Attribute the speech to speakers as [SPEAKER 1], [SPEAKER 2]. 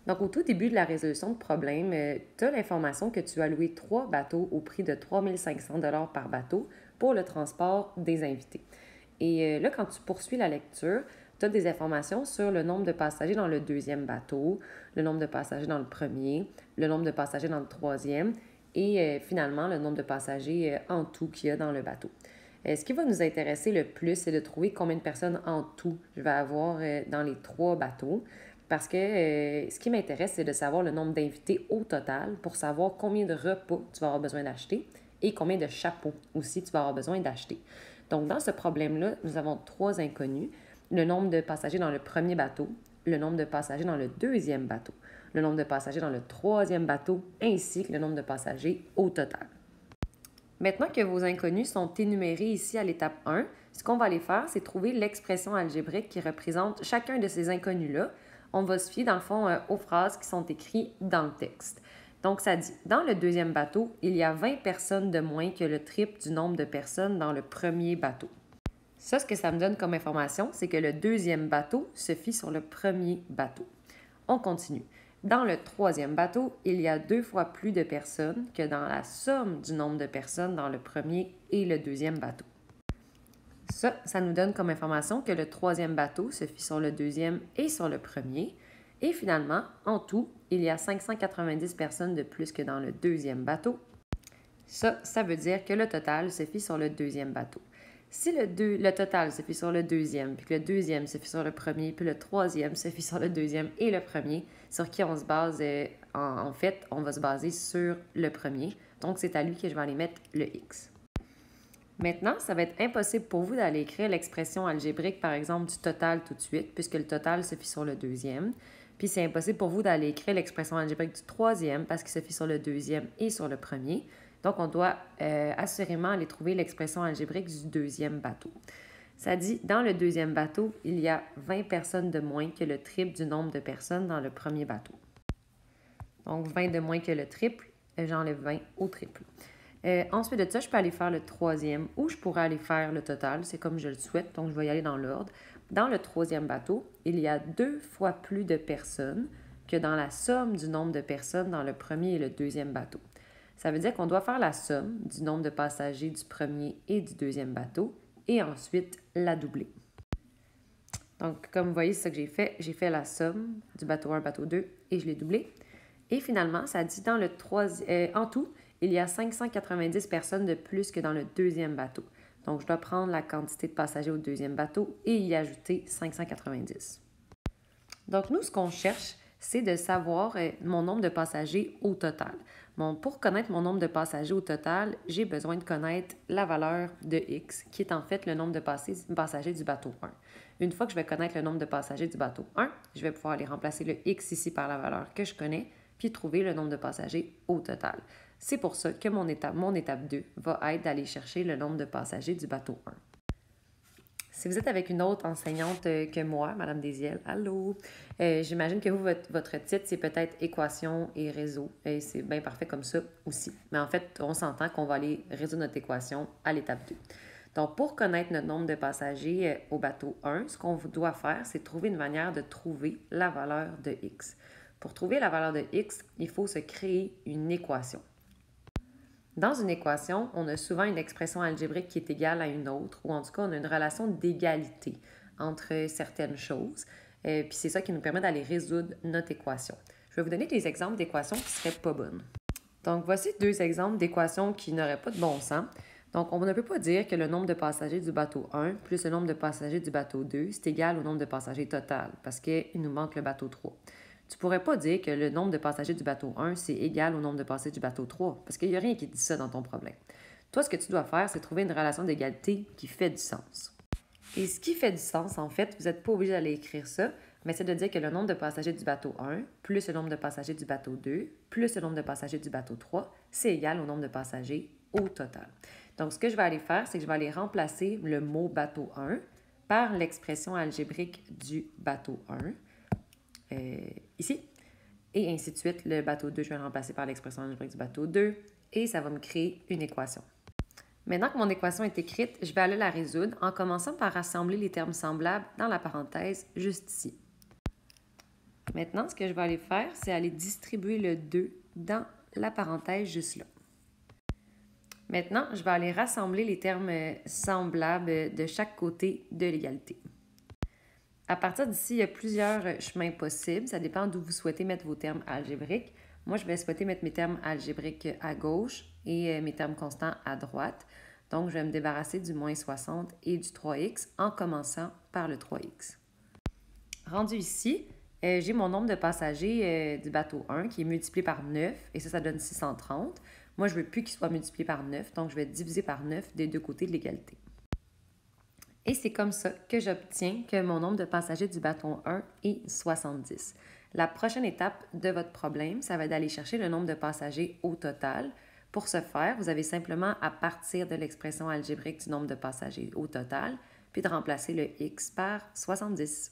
[SPEAKER 1] Donc, au tout début de la résolution de problème, tu as l'information que tu as loué 3 bateaux au prix de 3 500 par bateau pour le transport des invités. Et là, quand tu poursuis la lecture, tu as des informations sur le nombre de passagers dans le deuxième bateau, le nombre de passagers dans le premier, le nombre de passagers dans le troisième et finalement le nombre de passagers en tout qu'il y a dans le bateau. Ce qui va nous intéresser le plus, c'est de trouver combien de personnes en tout je vais avoir dans les 3 bateaux. Parce que ce qui m'intéresse, c'est de savoir le nombre d'invités au total pour savoir combien de repas tu vas avoir besoin d'acheter et combien de chapeaux aussi tu vas avoir besoin d'acheter. Donc, dans ce problème-là, nous avons 3 inconnus. Le nombre de passagers dans le premier bateau, le nombre de passagers dans le deuxième bateau, le nombre de passagers dans le troisième bateau, ainsi que le nombre de passagers au total. Maintenant que vos inconnus sont énumérés ici à l'étape 1, ce qu'on va aller faire, c'est trouver l'expression algébrique qui représente chacun de ces inconnus-là. On va se fier, dans le fond, aux phrases qui sont écrites dans le texte. Donc, ça dit, dans le deuxième bateau, il y a 20 personnes de moins que le triple du nombre de personnes dans le premier bateau. Ça, ce que ça me donne comme information, c'est que le deuxième bateau se fie sur le premier bateau. On continue. Dans le troisième bateau, il y a 2 fois plus de personnes que dans la somme du nombre de personnes dans le premier et le deuxième bateau. Ça nous donne comme information que le troisième bateau se fie sur le deuxième et sur le premier. Et finalement, en tout, il y a 590 personnes de plus que dans le deuxième bateau. Ça veut dire que le total se fie sur le deuxième bateau. Si le total se fie sur le deuxième, puis que le deuxième se fie sur le premier, puis le troisième se fie sur le deuxième et le premier, sur qui on se base, en fait, on va se baser sur le premier. Donc, c'est à lui que je vais aller mettre le X. Maintenant, ça va être impossible pour vous d'aller écrire l'expression algébrique, par exemple, du total tout de suite, puisque le total se fie sur le deuxième. Puis c'est impossible pour vous d'aller écrire l'expression algébrique du troisième parce qu'il se fie sur le deuxième et sur le premier. Donc, on doit assurément aller trouver l'expression algébrique du deuxième bateau. Ça dit, dans le deuxième bateau, il y a 20 personnes de moins que le triple du nombre de personnes dans le premier bateau. Donc, 20 de moins que le triple, j'enlève 20 au triple. Ensuite de ça, je peux aller faire le troisième ou je pourrais aller faire le total. C'est comme je le souhaite, donc je vais y aller dans l'ordre. Dans le troisième bateau, il y a 2 fois plus de personnes que dans la somme du nombre de personnes dans le premier et le deuxième bateau. Ça veut dire qu'on doit faire la somme du nombre de passagers du premier et du deuxième bateau et ensuite la doubler. Donc, comme vous voyez, c'est ça que j'ai fait. J'ai fait la somme du bateau 1, bateau 2 et je l'ai doublé. Et finalement, ça dit dans le en tout, il y a 590 personnes de plus que dans le deuxième bateau. Donc, je dois prendre la quantité de passagers au deuxième bateau et y ajouter 590. Donc, nous, ce qu'on cherche, c'est de savoir mon nombre de passagers au total. Bon, pour connaître mon nombre de passagers au total, j'ai besoin de connaître la valeur de X, qui est en fait le nombre de passagers du bateau 1. Une fois que je vais connaître le nombre de passagers du bateau 1, je vais pouvoir aller remplacer le X ici par la valeur que je connais, puis trouver le nombre de passagers au total. C'est pour ça que mon étape 2 va être d'aller chercher le nombre de passagers du bateau 1. Si vous êtes avec une autre enseignante que moi, Madame Desiel, allô, j'imagine que vous, votre titre, c'est peut-être équation et réseau. Et c'est bien parfait comme ça aussi. Mais en fait, on s'entend qu'on va aller résoudre notre équation à l'étape 2. Donc, pour connaître notre nombre de passagers au bateau 1, ce qu'on doit faire, c'est trouver une manière de trouver la valeur de X. Pour trouver la valeur de X, il faut se créer une équation. Dans une équation, on a souvent une expression algébrique qui est égale à une autre, ou en tout cas, on a une relation d'égalité entre certaines choses. Puis c'est ça qui nous permet d'aller résoudre notre équation. Je vais vous donner des exemples d'équations qui ne seraient pas bonnes. Donc, voici 2 exemples d'équations qui n'auraient pas de bon sens. Donc, on ne peut pas dire que le nombre de passagers du bateau 1 plus le nombre de passagers du bateau 2, c'est égal au nombre de passagers total, parce qu'il nous manque le bateau 3. Tu ne pourrais pas dire que le nombre de passagers du bateau 1, c'est égal au nombre de passagers du bateau 3, parce qu'il n'y a rien qui dit ça dans ton problème. Toi, ce que tu dois faire, c'est trouver une relation d'égalité qui fait du sens. Et ce qui fait du sens, en fait, vous n'êtes pas obligé d'aller écrire ça, mais c'est de dire que le nombre de passagers du bateau 1 plus le nombre de passagers du bateau 2 plus le nombre de passagers du bateau 3, c'est égal au nombre de passagers au total. Donc, ce que je vais aller faire, c'est que je vais aller remplacer le mot bateau 1 par l'expression algébrique du bateau 1. Ici. Et ainsi de suite, le bateau 2, je vais le remplacer par l'expression algébrique du bateau 2 et ça va me créer une équation. Maintenant que mon équation est écrite, je vais aller la résoudre en commençant par rassembler les termes semblables dans la parenthèse juste ici. Maintenant, ce que je vais aller faire, c'est aller distribuer le 2 dans la parenthèse juste là. Maintenant, je vais aller rassembler les termes semblables de chaque côté de l'égalité. À partir d'ici, il y a plusieurs chemins possibles. Ça dépend d'où vous souhaitez mettre vos termes algébriques. Moi, je vais souhaiter mettre mes termes algébriques à gauche et mes termes constants à droite. Donc, je vais me débarrasser du moins 60 et du 3x en commençant par le 3x. Rendu ici, j'ai mon nombre de passagers du bateau 1 qui est multiplié par 9 et ça donne 630. Moi, je ne veux plus qu'il soit multiplié par 9, donc je vais diviser par 9 des deux côtés de l'égalité. Et c'est comme ça que j'obtiens que mon nombre de passagers du bateau 1 est 70. La prochaine étape de votre problème, ça va être d'aller chercher le nombre de passagers au total. Pour ce faire, vous avez simplement à partir de l'expression algébrique du nombre de passagers au total, puis de remplacer le x par 70.